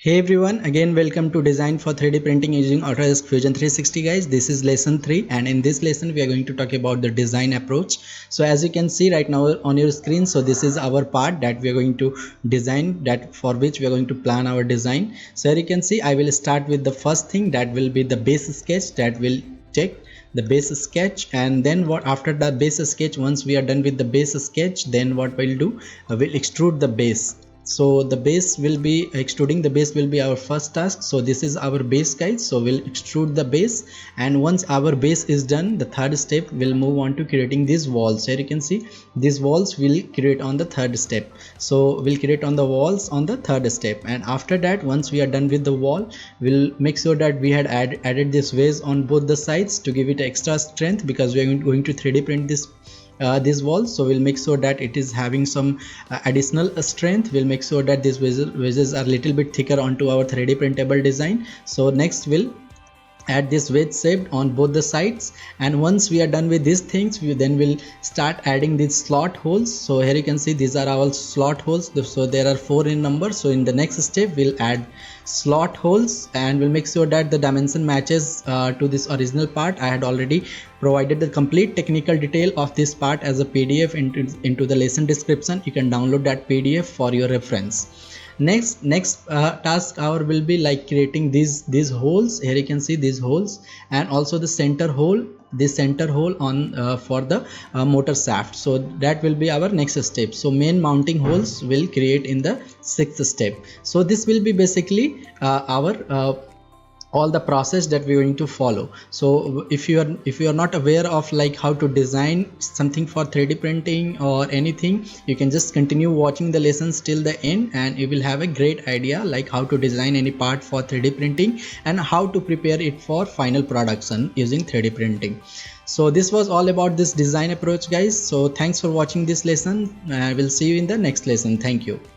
Hey everyone, again welcome to Design for 3D Printing using Autodesk Fusion 360 guys. This is lesson 3 and in this lesson we are going to talk about the design approach. So as you can see right now on your screen, so this is our part that we are going to design, that for which we are going to plan our design. So here you can see I will start with the first thing, that will be the base sketch. That will check the base sketch, and then what after the base sketch, once we are done with the base sketch, then what we'll do, we'll extrude the base. So the base will be extruding the base will be our first task. So this is our base guys, so we'll extrude the base, and once our base is done, the third step will move on to creating these walls. Here you can see these walls will create on the third step. So we'll create on the walls on the third step, and after that, once we are done with the wall, we'll make sure that we had added this vase on both the sides to give it extra strength, because we are going to 3D print this wall. So we'll make sure that it is having some additional strength. We'll make sure that these wedges are a little bit thicker onto our 3D printable design. So next we'll add this wedge shape on both the sides, and once we are done with these things, we then will start adding these slot holes. So here you can see these are our slot holes. So there are 4 in number. So in the next step we'll add slot holes, and we'll make sure that the dimension matches to this original part. I had already provided the complete technical detail of this part as a PDF into the lesson description. You can download that PDF for your reference. Next task our will be like creating these holes. Here you can see these holes, and also the center hole, this center hole on for the motor shaft. So that will be our next step. So main mounting holes will create in the 6th step. So this will be basically our all the process that we're going to follow. So if you are not aware of like how to design something for 3D printing or anything, you can just continue watching the lessons till the end, and you will have a great idea like how to design any part for 3D printing and how to prepare it for final production using 3D printing. So this was all about this design approach guys. So thanks for watching this lesson. I will see you in the next lesson. Thank you.